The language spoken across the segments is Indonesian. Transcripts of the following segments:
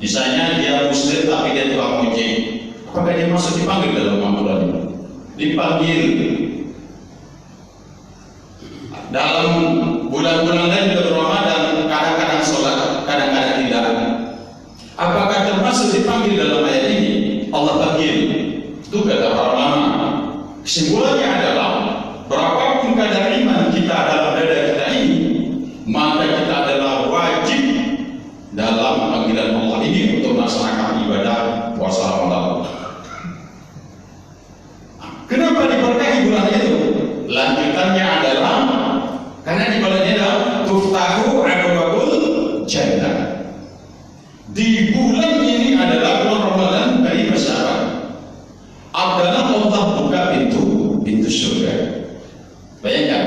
Misalnya dia muslim tapi dia tukang ojek, apakah dia masuk dipanggil dalam bulan ini? Dipanggil. Dalam bulan-bulan lain bulan Ramadan kadang-kadang sholat, kadang-kadang tidak. Apakah termasuk dipanggil dalam ayat ini? Allah panggil. Itu kata para ulama. Kesimpulannya adalah berapapun kadar iman kita dalam dada kita ini, maka kita adalah wajib dalam panggilan Allah ini untuk melaksanakan ibadah puasa Ramadan. Kenapa diberkahi bulan itu? Lanjutannya adalah karena di bulan ini adalah tuftahu abwabul jannah. Di bulan ini adalah bulan Ramadan dari masyarakat adalah Allah buka pintu surga. Bayangkan,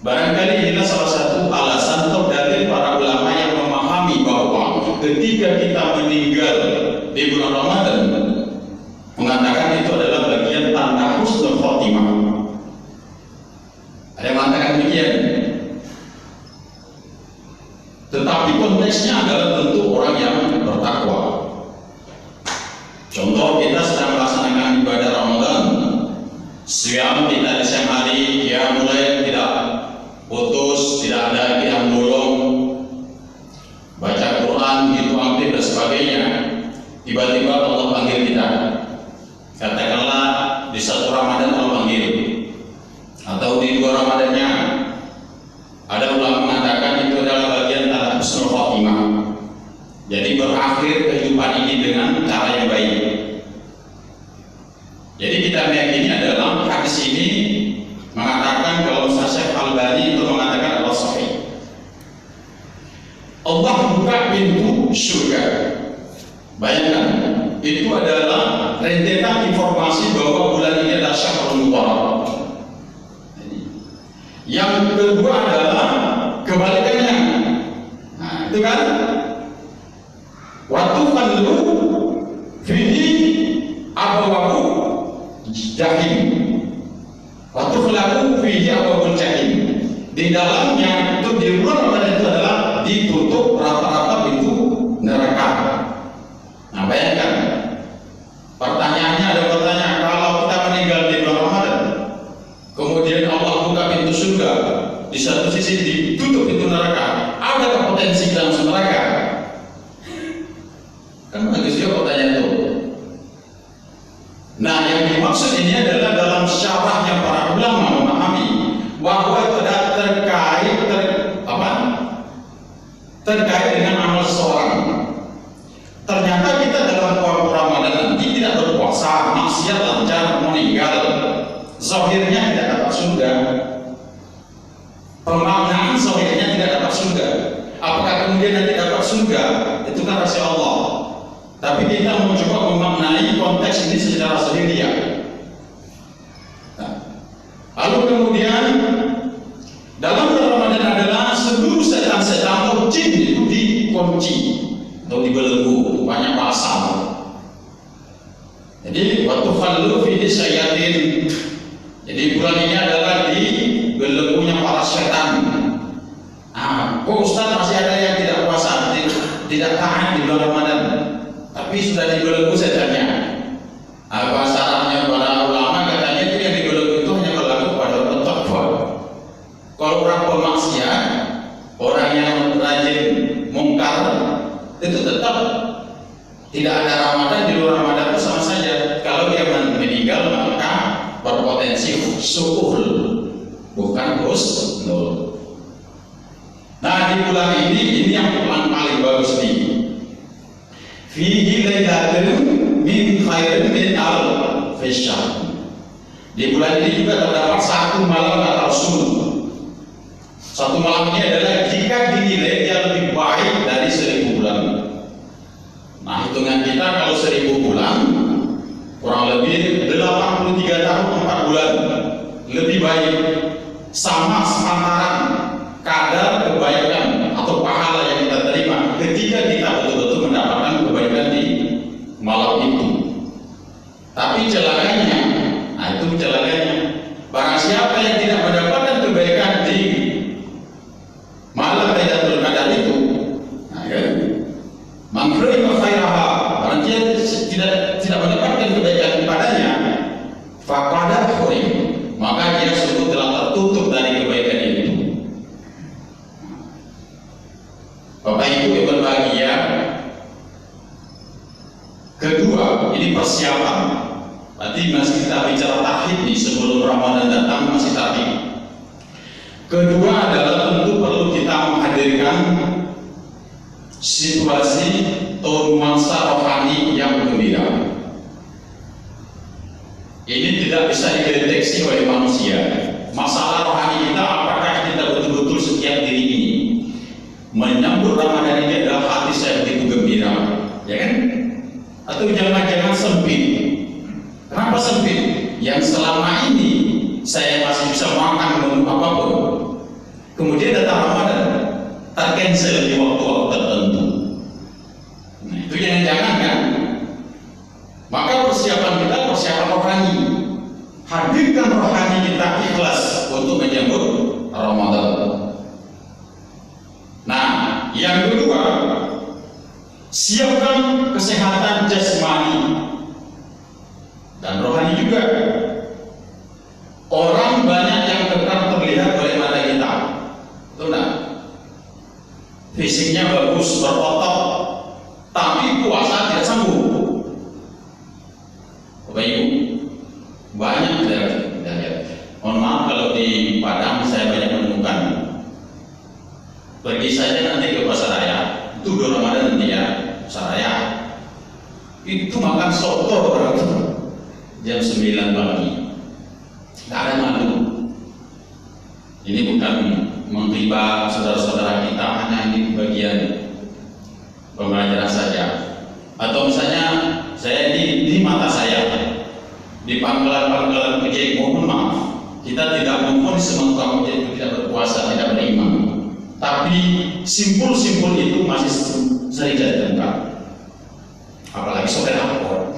barangkali inilah salah satu alasan atau dalil para ulama yang memahami bahwa ketika kita meninggal di bulan Ramadan, mengatakan itu adalah bagian tanda husnul khotimah. Ada yang mengatakan demikian. Tetapi konteksnya adalah tentu orang yang bertakwa. Contoh, kita sedang melaksanakan ibadah Ramadan, siam kita di siang hari, ya mulai tidak putus, tidak ada yang bolong, baca Quran, gitu aktif dan sebagainya. Tiba-tiba Allah panggil kita. Katakanlah di satu Ramadan Allah panggil, atau di dua Ramadannya. Ada ulama mengatakan itu adalah bagian tanda husnul khotimah. Jadi berakhir kehidupan ini dengan cara yang baik. Jadi kita meyakini adalah hadis ini mengatakan kalau Syekh Al-Albani itu mengatakan Allah sahih. Allah buka pintu surga. Bayangkan, itu adalah rentetan informasi bahwa bulan ini adalah Syahrul Mubarak. Yang kedua adalah kebalikannya. Nah, itu kan waktu lu fihi abwabu jahim. Waktu lalu fihi abwabu jahim. Di dalamnya itu di bulan Ramadan itu adalah ditutup rata-rata pintu neraka. Nah, bayangkan. Pertanyaannya ada pertanyaan, kalau kita meninggal di bulan Ramadan, kemudian Allah buka pintu surga, di satu sisi ditutup pintu neraka, adakah potensi dalam neraka? Kan bagus juga pertanyaan itu. Nah, yang dimaksud ini adalah dalam syarahnya para ulama memahami bahwa itu adalah terkait dengan amal seseorang. Ternyata kita dalam Ramadan nanti tidak berpuasa, maksiat lancar, meninggal, zahirnya tidak dapat surga. Pemaknaan zahirnya tidak dapat surga. Apakah kemudian nanti dapat surga? Itu kan rahasia Allah. Tapi kita mencoba memaknai konteks ini secara zahiriah. Nah, lalu kemudian dalam bulan Ramadan adalah seluruh setan-setan atau jin itu dikunci atau dibelenggu, banyak pasal. Jadi waktu khallu fihi syayatin. Jadi bulan ini adalah di belenggunya para setan. Ah, kok Ustaz masih ada yang tidak puasa, tidak tahan di bulan Ramadan, tapi sudah dibelenggu setannya. Apa syaratnya? Para ulama katanya itu yang dibelenggu itu hanya berlaku kepada orang takwa. Kalau orang pemaksiat, orang yang rajin mungkar, itu tetap tidak ada Ramadan, di luar Ramadan itu sama saja. Kalau dia meninggal maka berpotensi suhul, bukan husnul. Nah, di bulan ini yang paling bagus nih. Fihi lailatun min khairin min alfi syahr. Di bulan ini juga terdapat satu malam kata Rasul. Satu malam ini adalah jika dinilai dia lebih baik dari 1000 bulan. Nah, hitungan kita kalau 1000 bulan kurang lebih 83 tahun 4 bulan lebih baik, sama sepantaran kadar kebaikan atau pahala yang kita terima ketika kita betul-betul mendapatkan kebaikan di malam itu. Tapi celakanya, nah itu celakanya, barang siapa yang tidak mendapatkan kebaikan di malam Lailatul Qadar itu, nah, kan? faqad hurim, maka dia sungguh telah tertutup dari kebaikan itu. Bapak Ibu yang berbahagia, kedua, ini persiapan. Berarti masih kita bicara takhid nih, sebelum Ramadan datang masih takhid. Kedua adalah tentu perlu kita menghadirkan situasi atau nuansa rohani yang gembira. Ini tidak bisa dideteksi oleh manusia. Masalah rohani kita, apakah kita betul-betul setiap diri ini menyambut Ramadan ini adalah hati saya begitu gembira, ya kan? Atau jangan-jangan sempit. Kenapa sempit? Yang selama ini saya masih bisa makan menu apapun, kemudian datang Ramadan tercancel di waktu-waktu tertentu. Nah, itu jangan-jangan kan? Maka persiapan kita persiapan rohani. Hadirkan rohani kita ikhlas untuk menyambut Ramadan. Nah, yang kedua, siapkan kesehatan jasmani dan rohani juga. Orang banyak yang tetap terlihat oleh mata kita, betul enggak? Fisiknya bagus, berotot, tapi puasa tidak sanggup. Bapak Ibu, banyak kita lihat. Mohon maaf kalau di Padang saya banyak menemukan. Pergi saja nanti ke Pasaraya, itu 2 Ramadan nanti ya, Pasaraya. Itu makan soto orang itu jam 9 pagi. Tidak ada malu. Ini bukan menghibah saudara-saudara kita, hanya ini bagian pembelajaran saja. Atau misalnya saya di mata saya, di panggilan-panggilan puji, mohon maaf, kita tidak memfonis semua tukang puji itu tidak berpuasa, tidak beriman. Tapi simpul-simpul itu masih sering jadi tengkar. Apalagi saudara lapor,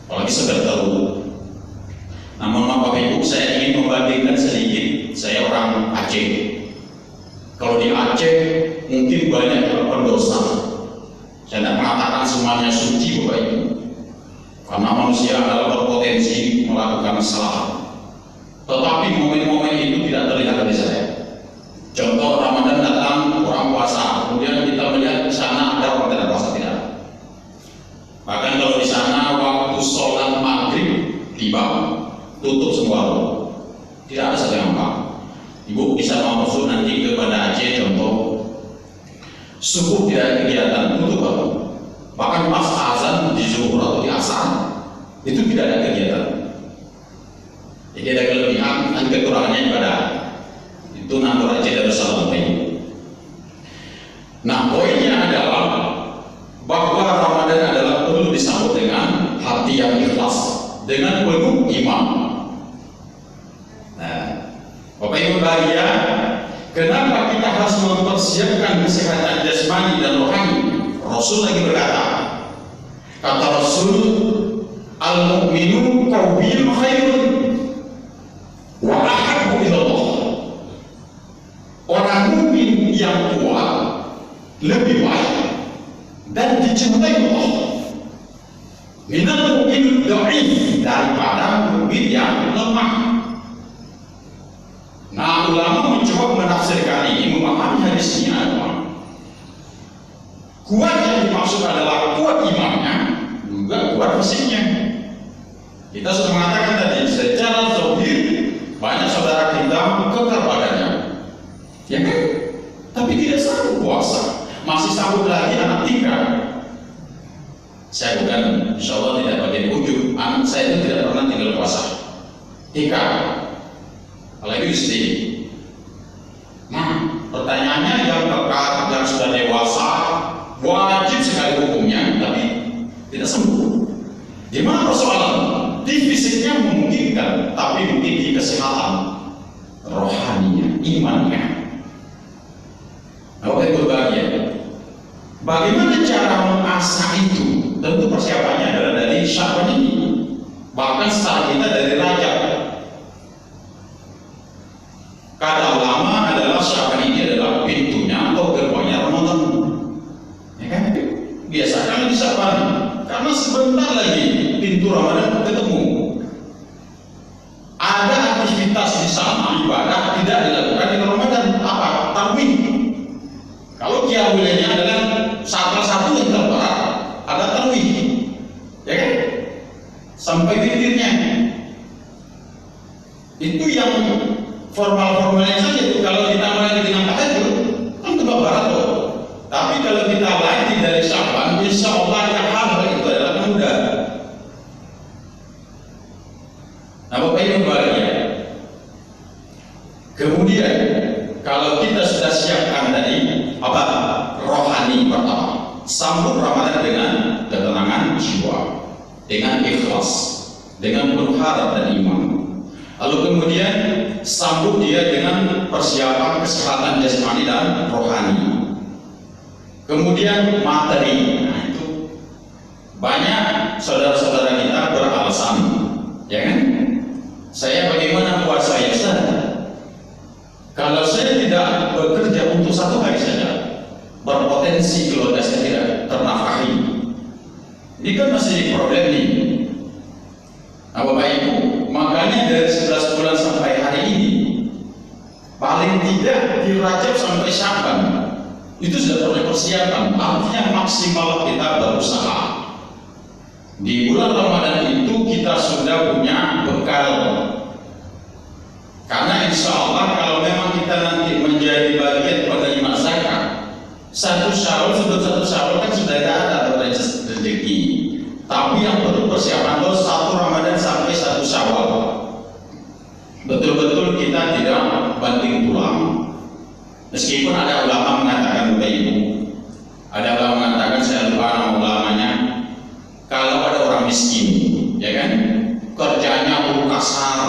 apalagi saudara tahu. Namun Bapak Ibu, saya ingin membandingkan sedikit. Saya orang Aceh. Kalau di Aceh mungkin banyak yang berdosa. Saya tidak mengatakan semuanya suci Bapak Ibu, karena manusia adalah berpotensi melakukan kesalahan. Tetapi momen-momen itu tidak terlihat dari saya. Contoh Ramadan datang, orang puasa, kemudian kita melihat di sana ada orang tidak puasa, tidak. Bahkan kalau di sana waktu sholat maghrib tiba, tutup semua warung, tidak ada satu yang buka. Ibu bisa maksud nanti kepada Aceh contoh, subuh tidak ada kegiatan, tutup warung. Bahkan pas azan di zuhur atau di asar itu tidak ada kegiatan. Jadi ada kelebihan dan kekurangannya ibadah. Itu nampur Aceh Darussalam. Nah, poinnya adalah bahwa Ramadan adalah perlu disambut dengan hati yang ikhlas, dengan penuh iman. Nah, Bapak Ibu bahagia, kenapa kita harus mempersiapkan kesehatan jasmani dan rohani? Rasul lagi berkata, kata Rasul, al-mu'minu qawiyun khairun wa ahabbu ilallah. Orang mukmin yang kuat lebih baik dan dicintai Allah minal mu'min dhaif, daripada mukmin yang lemah. Nah, ulama mencoba menafsirkan ini, memahami hadisnya adalah kuat yang dimaksud adalah kuat imannya, juga kuat fisiknya. Kita sudah mengatakan tadi, secara zahir banyak saudara kita kekar badannya, ya kan? Tapi tidak sanggup puasa, masih sanggup lagi anak tinggal. Saya bukan, insya Allah tidak bagian ujung, anak saya itu tidak pernah tinggal puasa, tinggal, apalagi istri. Nah, pertanyaannya yang kekar, yang sudah dewasa, wajib sekali hukumnya, tapi tidak sembuh. Gimana persoalan? Di fisiknya memungkinkan, tapi mungkin di kesehatan rohaninya, imannya. Nah, itu bahagia. Bagaimana cara mengasah itu? Tentu persiapannya adalah dari Sya'ban ini. Bahkan setelah kita dari Rajab. Kata ulama adalah Sya'ban ini adalah pintunya atau gerbangnya Ramadan. Ya kan? Biasanya di Sya'ban, karena sebentar lagi pintu Ramadan ketemu. wilayahnya adalah salah satu yang terberat ada tarwih, ya kan? Sampai witirnya itu yang formalnya saja itu. Kalau ditambah lagi dengan tahajud kan tambah berat tuh. Tapi kalau kita lagi dari Sya'ban, insya Allah yang hal itu adalah mudah. Nah, Bapak Ibu bahagia. Kemudian kalau kita sudah siapkan tadi apa rohani pertama, sambut Ramadan dengan ketenangan jiwa, dengan ikhlas, dengan penuh harap dan iman. Lalu kemudian sambut dia dengan persiapan kesehatan jasmani dan rohani. Kemudian materi. Nah, itu banyak saudara-saudara kita beralasan, ya kan? Saya bagaimana puasa ya Ustaz? Kalau saya tidak bekerja untuk satu hari saja, berpotensi keluarga saya tidak ternafkahi. Ini kan masih problem nih. Nah, Bapak Ibu, makanya dari 11 bulan sampai hari ini, paling tidak di Rajab sampai Sya'ban itu sudah perlu persiapan. Artinya maksimal kita berusaha. Di bulan Ramadan itu kita sudah punya bekal. Karena insya Allah kalau memang kita nanti menjadi bagian penerima zakat, sebelum satu Syawal kan sudah ada rezeki. Tapi yang perlu persiapan itu 1 Ramadan sampai 1 Syawal. Betul-betul kita tidak banting tulang. Meskipun ada ulama mengatakan, Bapak Ibu, ada ulama mengatakan, saya lupa nama ulamanya, kalau ada orang miskin, ya kan, kerjanya kasar,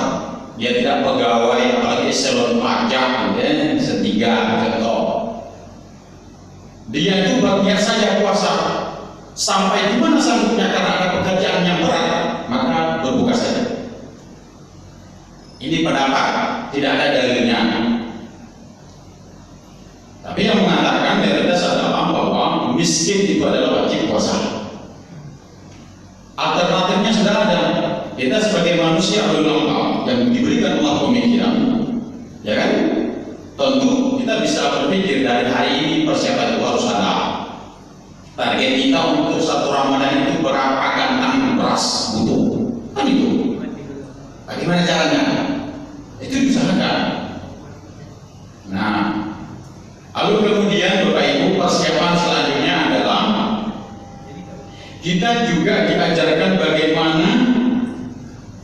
dia tidak pegawai, apalagi eselon pajak, ya, setiga, contoh, dia itu berniat saja puasa, sampai di mana sanggupnya karena ada pekerjaan yang berat, maka berbuka saja. Ini pendapat, tidak ada dalilnya. Tapi yang mengatakan mayoritas adalah bahwa miskin itu adalah wajib puasa. Alternatifnya sudah ada. Kita sebagai manusia ulama yang diberikan Allah pemikiran, ya kan? Tentu kita bisa berpikir dari hari ini persiapan itu harus ada. Target kita untuk 1 Ramadan itu berapa kantang beras butuh, kan itu. Bagaimana caranya? Itu bisa ada. Nah, lalu kemudian Bapak Ibu, persiapan selanjutnya adalah kita juga diajarkan bagaimana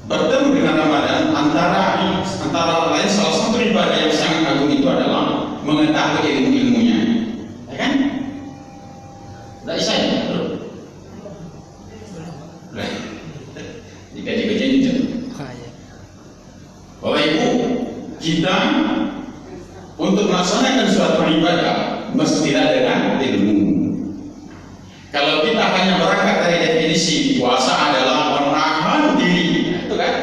bertemu dengan Ramadan. Antara lain salah satu ibadah yang sangat agung itu adalah mengetahui ilmu-ilmunya, ya kan? Tidak bisa ya? Dikaji-kaji aja. Bapak Ibu, kita untuk melaksanakan suatu ibadah mesti dengan ilmu. Kalau kita hanya berangkat dari definisi puasa adalah menahan diri, itu kan,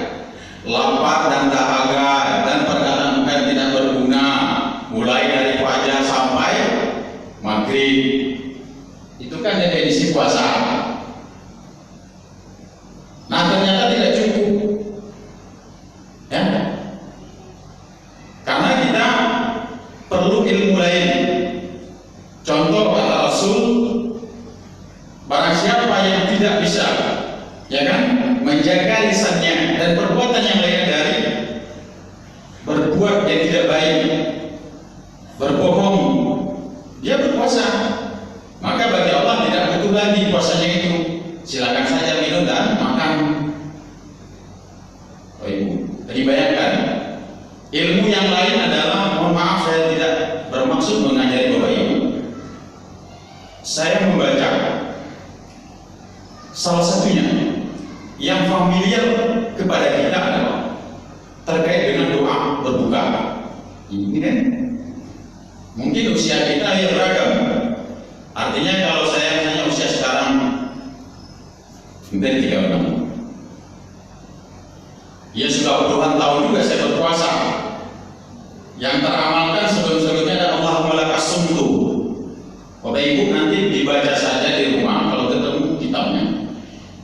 lapar dan dahaga dan perkataan tidak berguna, mulai dari fajar sampai maghrib, itu kan definisi puasa. Nah, ternyata tidak cukup, ya, karena kita perlu ilmu lain. Contoh kata Rasul, barang siapa yang tidak bisa, ya kan, menjaga lisannya dan perbuatan yang lain dari berbuat yang tidak baik, berbohong, dia berpuasa, maka bagi Allah tidak butuh lagi puasanya itu. Silakan saja minum dan makan. Oh Ibu, jadi bayangkan, ilmu yang lain adalah, mohon maaf saya tidak bermaksud mengajari Bapak Ibu, saya membaca salah satunya yang familiar kepada kita adalah terkait dengan doa berbuka. Ini kan mungkin usia kita yang beragam. Artinya kalau saya hanya usia sekarang mungkin 3 tahun, ya sudah puluhan tahun juga saya berpuasa. Yang teramalkan sebelum-sebelumnya ada Allahumma lakas sumtu. Bapak Ibu nanti dibaca saja di rumah kalau ketemu kitabnya.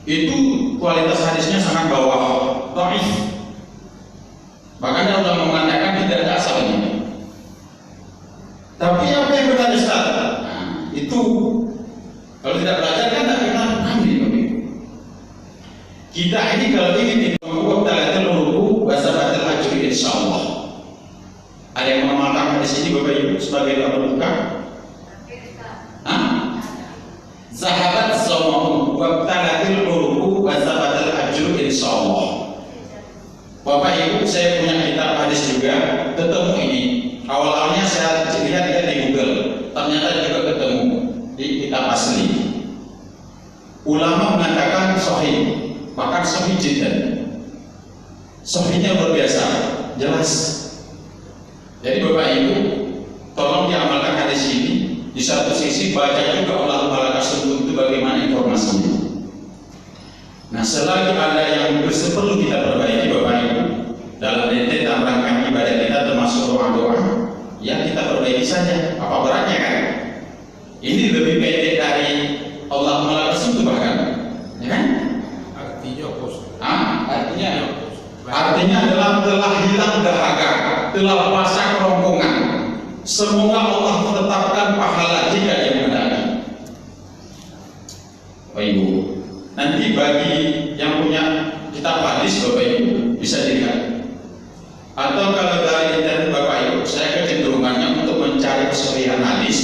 Itu kualitas hadisnya sangat bawah, dhaif. Bahkan ada ulama mengatakan tidak ada asalnya. Tapi apa yang benar Ustaz? Nah, itu kalau tidak belajar kan tidak pernah paham nih. Kita ini kalau ingin membuat talatul ruku bahasa batal ajri insyaallah. Ada yang mengamalkan di sini Bapak Ibu sebagai doa berbuka? Zahabat saumu wa talatul ruku bahasa batal ajri insyaallah. Bapak Ibu, saya punya kitab hadis juga, ketemu ini. Awalnya saya lihat di Google, ternyata juga ketemu di kitab asli. Ulama mengatakan sahih, bahkan sahih jiddan. Sahihnya luar biasa, jelas. Jadi Bapak Ibu, tolong diamalkan hadis ini. Di satu sisi baca juga Allah Balakasuntum itu bagaimana informasinya. Nah, selagi ada yang perlu kita perbaiki Bapak Ibu dalam dalam rangka ibadah kita termasuk doa-doa, ya kita perbaiki saja. Apa beratnya kan? Ini lebih pendek dari Allah Balakasuntum bahkan, ya kan? Artinya Artinya adalah telah hilang dahaga, telah basah kerongkongan. Semoga Allah menetapkan pahala jika dia mengenali. Bapak Ibu, nanti bagi yang punya kitab hadis Bapak Ibu bisa dilihat. Atau kalau dari internet Bapak Ibu, saya kecenderungannya untuk mencari kesesuaian hadis.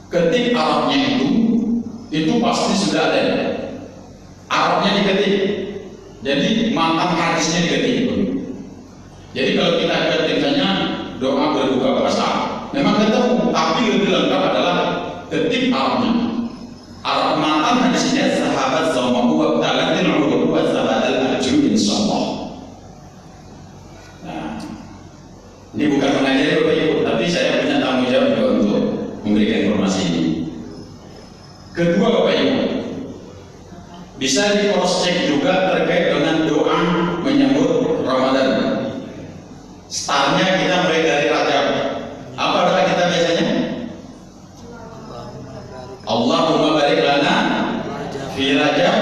Ketik Arabnya itu pasti sudah ada. Arabnya diketik. Jadi matang hadisnya diketik. Jadi kalau kita ketiknya doa berbuka puasa, memang ketemu, tapi lebih lengkap adalah ketik Arabnya. Arab matang hadisnya sahabat saumahu wa talatil uruq wa sabatal ajru insyaallah. Nah, ini bukan mengajari Bapak Ibu, tapi saya punya tanggung jawab juga untuk memberikan informasi ini. Kedua Bapak Ibu, bisa di cross check juga terkait dengan doa menyambut Ramadan. Startnya kita mulai dari Rajab. Apa doa kita biasanya? Allahumma barik lana fi Rajab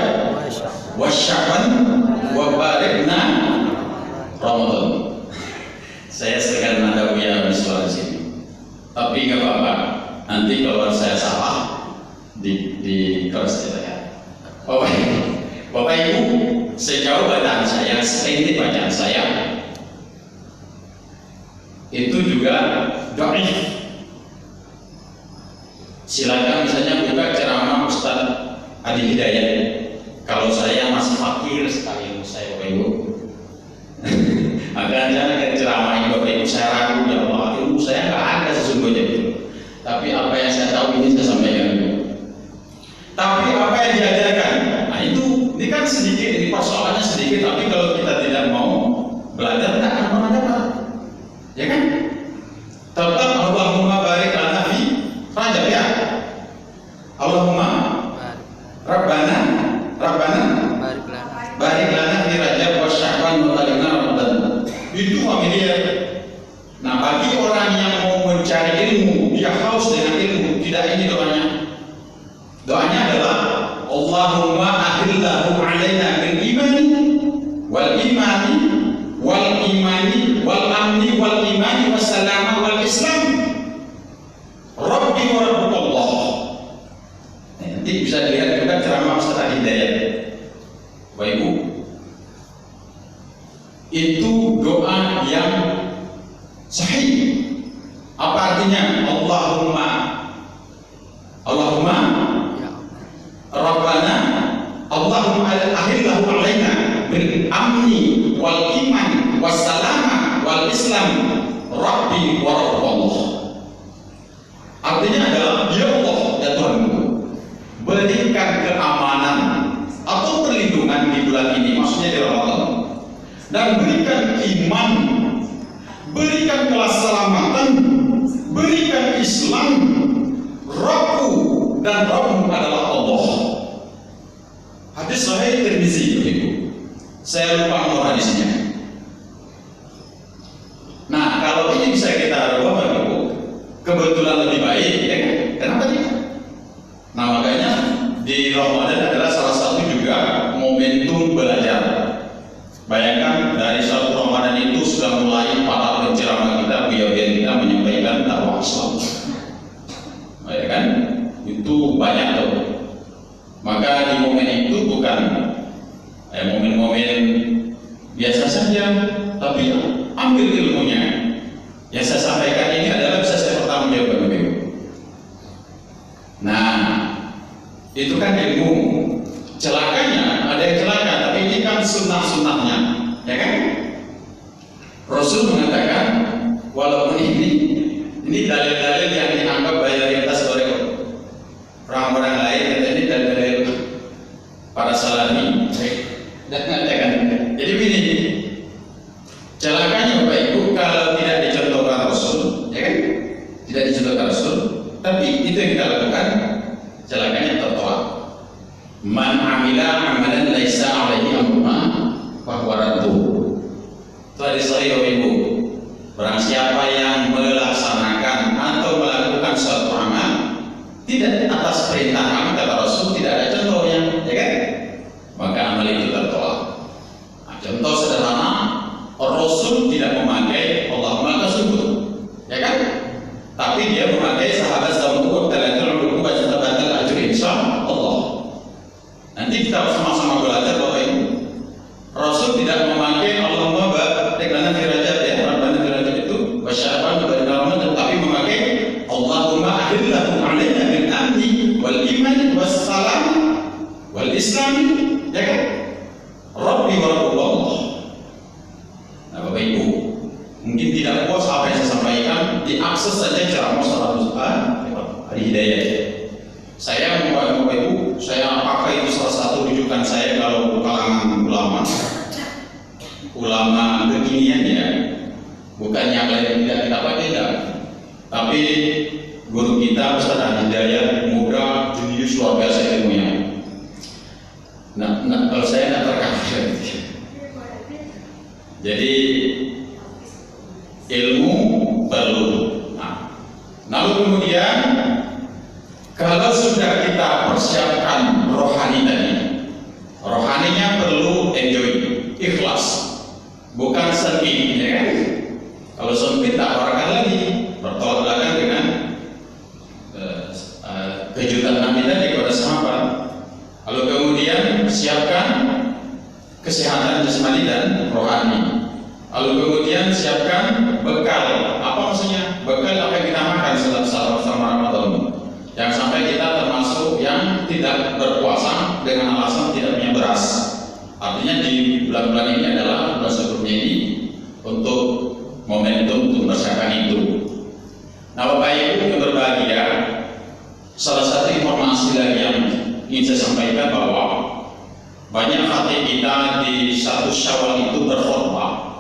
wa Sya'ban wa barikna Ramadan. Saya segan nada Buya Miswar di sini. Tapi nggak apa-apa. Nanti kalau saya salah di cross check ya. Bapak Ibu, sejauh bacaan saya, seperti bacaan saya itu juga dhaif. Silakan misalnya buka ceramah Ustaz Adi Hidayat. Kalau saya masih fakir sekali ilmu saya Bapak Ibu, maka jangan ceramah ini Bapak Ibu, saya ragu ya Allah, ilmu saya nggak ada sesungguhnya itu. Tapi apa yang saya tahu ini saya sampaikan dulu. Tapi apa yang diajarkan, nah itu ini kan sedikit, ini persoalannya sedikit, tapi kalau kita tidak mau belajar tidak akan pernah dapat, ya kan? Tetap Allahumma barik lana fi Rajab ya. Allahumma Rabbana barik lana fi Rajab wa Sya'ban wa balikna Ramadan. Itu familiar. Nah, bagi orang yang mau mencari ilmu, dia haus dengan ilmu, tidak ini doanya. Doanya adalah Allahumma ahillahu alaina bil imani wal imani wal imani wal amni wal imani wassalamah wal islam Rabbi wa Rabbullah. Nanti bisa dilihat juga ceramah Ustaz Hidayat. Bapak Ibu, itu doa yang sahih. Apa artinya? Allahumma Rabbana Allahumma ahillahu alaina bil amni wal iman wassalamah wal islam Rabbi wa Rabbullah. Artinya adalah ya Allah ya Tuhanku, berikan keamanan atau perlindungan di bulan ini, maksudnya di Ramadan, dan berikan iman, berikan keselamatan, berikan Islam. Rabbu dan Rabbu adalah Allah. Hadis sahih Tirmizi begitu. Saya lupa nomor hadisnya. Nah, kalau ini bisa kita rubah Bapak, kebetulan lebih baik, ya kan? Kenapa tidak? Nah, makanya di Ramadan adalah salah satu juga momentum belajar. Bayangkan dari satu Ramadan itu sudah mulai para penceramah kita, biar kita menyampaikan dakwah Islam. Itu banyak tuh. Maka di momen itu bukan momen-momen biasa saja, tapi ambil ilmunya. Yang saya sampaikan ini adalah bisa saya pertanggungjawabkan Ibu. Nah, itu kan ilmu. Celakanya ada yang celaka, tapi ini kan sunnah-sunnahnya, ya kan? Rasul mengatakan, walaupun ini dalil-dalil yang dianggap mayoritas oleh orang-orang lain, ini dalil-dalil para salafi. Dan mengatakan, jadi begini, celakanya Bapak Ibu kalau tidak dicontohkan Rasul, ya kan? Tidak dicontohkan Rasul, tapi itu yang kita lakukan, celakanya tertolak. Man amila amalan laisa alaihi amruna fahuwa raddu. Itu hadis sahih Bapak Ibu. Barang siapa yang melaksanakan atau melakukan suatu amal tidak atas perintah kami, kata Rasul, tidak ada contohnya, ya kan? Maka amal itu tertolak. Nah, contoh sederhana, Rasul tidak memakai Allahumma kasubut, ya kan? Tapi dia memakai sahabat sahabat talatul ulum wa tabatal ajr insyaallah. Nanti kita sama-sama belajar Bapak Ibu. Rasul tidak memakai Allahumma barik lana fi Rajab, ya, Rabbana fi Rajab itu wa Sya'ban wa barik lana, tetapi memakai Allahumma ahillahu alaina bil amni wal iman was salam wal islam, ya kan? Rabbi wa Rabbullah. Nah Bapak Ibu, mungkin tidak puas apa yang saya sampaikan, diakses saja ceramah Al Hidayah. Saya Bapak Ibu, saya pakai itu salah satu rujukan saya kalau kalangan ulama kekinian, ya, bukan yang lain tidak kita pakai, tidak. Tapi guru kita Ustaz Al Hidayah muda, jenius, luar biasa ilmunya. Nah, kalau saya tidak terkafir. Jadi ilmu perlu. Lalu kemudian kalau sudah kita persiapkan rohani tadi, rohaninya perlu enjoy, ikhlas, bukan sempit, ya kan? Kalau sempit tak orang lagi bertolak belakang dengan kejutan Nabi tadi kepada sahabat. Lalu kemudian siapkan kesehatan jasmani dan rohani. Lalu kemudian siapkan bekal. Apa maksudnya? Bekal apa yang kita makan selama Ramadan. Yang sampai kita termasuk yang tidak berpuasa dengan alasan tidak punya beras. Artinya di bulan-bulan ini adalah bulan sebelumnya ini untuk momentum untuk mempersiapkan itu. Nah Bapak Ibu yang berbahagia, salah satu informasi lagi yang ingin saya sampaikan bahwa banyak hati kita di 1 Syawal itu berkhutbah.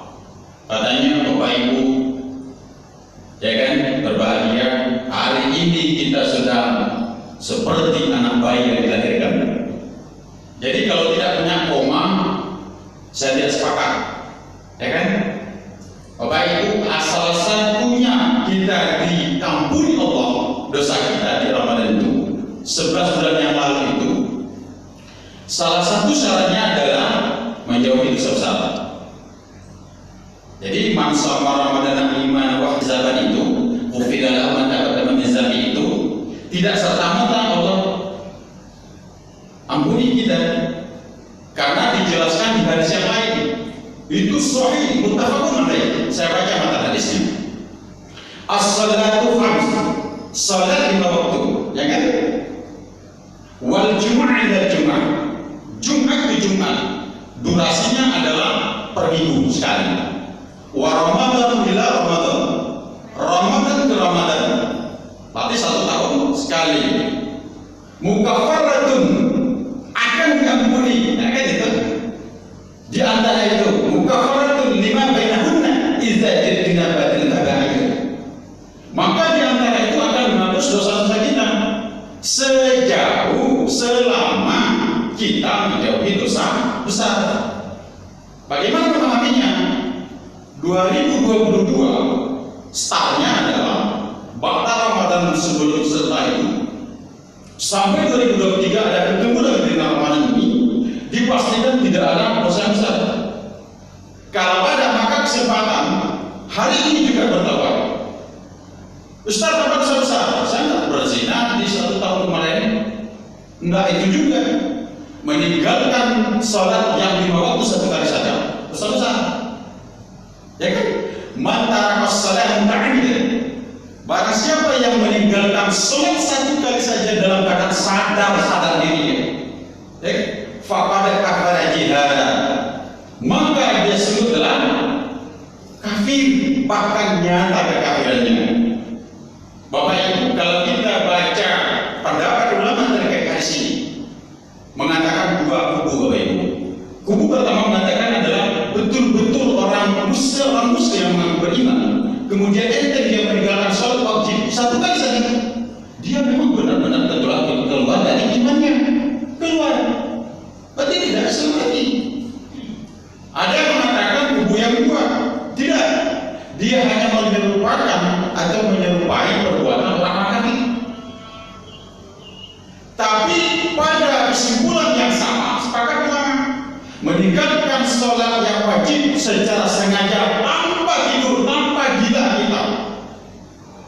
Katanya Bapak Ibu, ya kan, berbahagia, hari ini kita sudah seperti anak bayi yang dilahirkan. Jadi kalau tidak punya koma, saya tidak sepakat, ya kan? Bapak Ibu, asal satunya kita dikampuni Allah dosa kita di Ramadan itu 11 bulan yang lalu itu, salah satu syaratnya adalah menjauhi dosa besar. Jadi man shoma Ramadan iman wa ihtisaban itu, ghufira lahu ma taqaddama min dzambi itu tidak serta-merta Allah ampuni kita, karena dijelaskan di hadis yang lain. Itu sahih muttafaqun alaih. Saya baca mata hadisnya. As-salatu khams, salat 5 waktu, ya kan? Wal jumu'ah ila jumu'ah, Jumat ke Jumat, durasinya adalah per minggu sekali. Wa Ramadan ila Ramadan, Ramadan ke Ramadan, berarti 1 tahun sekali. Mukaffaratun, akan diampuni, ya kan itu. Di antara itu mukaffaratun lima bainahunna idza jadina badil kaba'ir. Maka di antara itu akan menghapus dosa-dosa kita selama kita menjauhi dosa besar. Bagaimana memahaminya? 2022 startnya adalah bakta Ramadan sebelum setelah itu sampai 2023 ada ketemu dengan perintah Ramadan ini, dipastikan tidak ada dosa besar. Kalau ada, maka kesempatan hari ini juga bertawar. Ustaz, apa dosa besar? Saya nggak berzina di 1 tahun kemarin. Enggak, itu juga meninggalkan sholat yang 5 waktu 1 kali saja dosa besar. Ya kan? Man taraka shalah muta'ammidan. Barang siapa yang meninggalkan sholat 1 kali saja dalam keadaan sadar dirinya, ya, faqad kafara jihadan, maka dia sungguh telah kafir, bahkan nyata kekafirannya. Bapak Ibu, kalau kita baca pendapat ulama terkait hadis ini, mengatakan 2 kubu, Bapak Ibu. Kubu pertama mengatakan adalah betul-betul orang muslim yang mengaku beriman, kemudian dia meninggalkan sholat wajib 1 kali saja, dia memang benar-benar keluar dari imannya, keluar, berarti tidak Islam lagi. Ada yang mengatakan kubu yang kedua, tidak, dia hanya menyerupakan atau menyerupai perbuatan orang kafir. Tapi pada kesimpulan yang sama, sepakat ulama, meninggalkan sholat yang wajib secara sengaja tanpa tidur, tanpa gila kita,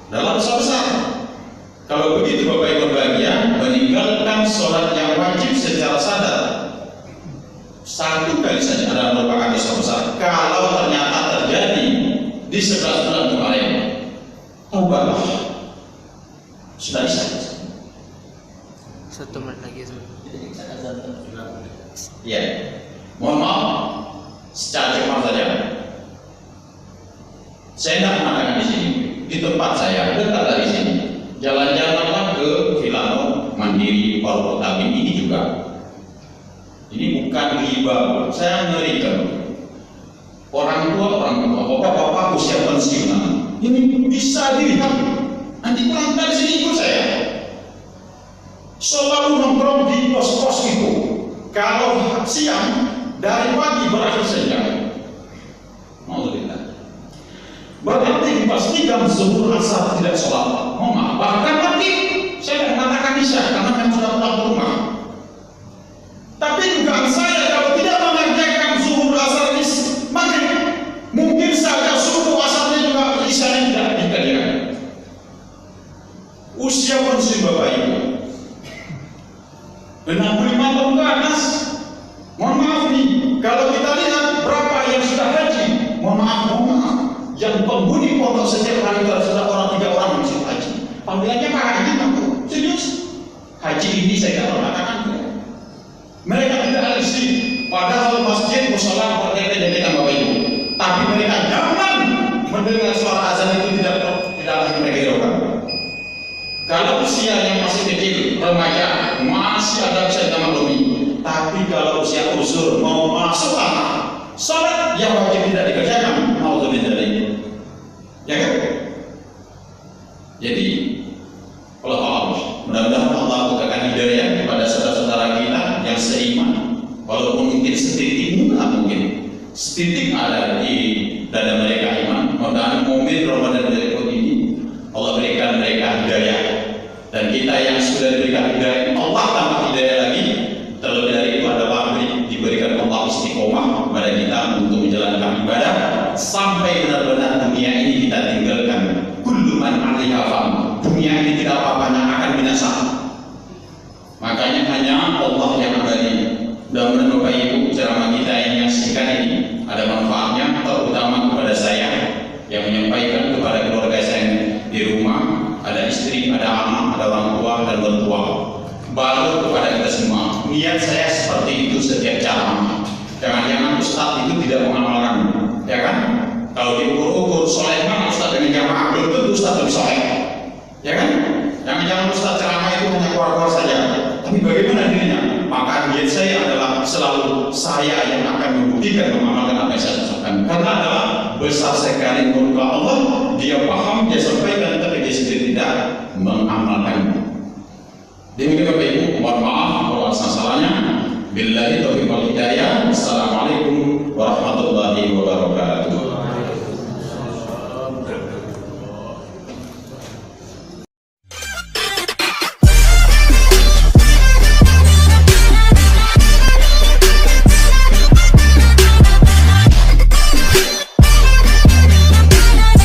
dalam dosa besar. Kalau begitu Bapak Ibu bahagia, meninggalkan sholat yang wajib secara sadar 1 kali saja adalah merupakan dosa besar. Kalau ternyata terjadi di 11 bulan kemarin, taubatlah, sudah bisa. 1 menit lagi. Ya, mohon maaf, secara cepat saja. Saya tidak mengatakan di sini, di tempat saya dekat dari sini. Jalan-jalanlah ke Vilano, Mandiri, Paru Tabim ini juga. Ini bukan ghibah, saya ngerikan. Orang tua, bapak-bapak usia pensiunan, ini bisa dilihat. Nanti pulang dari sini ikut saya. Selalu nongkrong di pos-pos itu. Kalau siang, dari pagi berakhir saja. Alhamdulillah. Berarti dipastikan zuhur asar tidak sholat. Bahkan nanti saya mengatakan isya karena memang sudah pulang ke rumah. Tapi dugaan saya kalau tidak mengerjakan zuhur asar maghrib, mungkin saja subuh asarnya juga isya tidak dikerjakan. Usia pensiun Bapak Ibu 65 tahun ke atas. Mohon maaf nih, kalau kita lihat berapa yang sudah haji, mohon maaf, yang penghuni pondok setiap hari sudah orang 3 orang yang sudah haji. Panggilannya Pak Haji, serius. Haji ini saya tidak mengatakan. Mereka tidak ada di sini, padahal masjid musola berbeda-beda Bapak Ibu. Tapi mereka nyaman mendengar suara azan itu tidak lagi mereka hiraukan. Kalau usia yang masih kecil, remaja, masih ada bisa kita maklumi. Tapi kalau usia usur mau masuk anak, sholat yang wajib tidak dikerjakan, mau lebih dari itu, ya kan? Jadi, kalau Allah, mudah-mudahan Allah bukakan hidayah kepada saudara-saudara kita yang seiman, walaupun mungkin setitik ada di dada mereka iman. Mudah-mudahan momen Ramadan berikut ini Allah berikan mereka hidayah, dan kita yang sudah diberikan hidayah, Allah tambah hidayah lagi. Terlebih dari itu adalah diberikan Allah istiqomah kepada kita untuk menjalankan ibadah sampai benar-benar dunia ini kita tinggalkan. Kullu man 'alaiha fan. Dunia ini tidak apa-apanya akan binasa. Makanya hanya Allah yang abadi. Mudah-mudahan Bapak Ibu ceramah kita yang menyaksikan ini ada manfaatnya, terutama kepada saya yang menyampaikan kepada keluarga saya di rumah, ada istri, ada anak, ada orang tua dan mertua. Baru kepada kita semua, niat saya seperti itu setiap ceramah. Jangan-jangan Ustaz itu tidak mengamalkan, ya kan? Kalau diukur-ukur soleh mana Ustaz dengan jamaah, belum tentu Ustaz lebih soleh, ya kan? Jangan-jangan Ustaz ceramah itu hanya keluar-keluar saja, tapi bagaimana dirinya? Maka niat saya adalah selalu saya yang akan membuktikan mengamalkan apa yang saya sampaikan, karena adalah besar sekali murka Allah. Dia paham, dia sampaikan, tapi dia sendiri tidak mengamalkan. Demikian Bapak Ibu, mohon maaf kalau ada salahnya. Billahi taufiq wal hidayah. Assalamualaikum warahmatullahi wabarakatuh.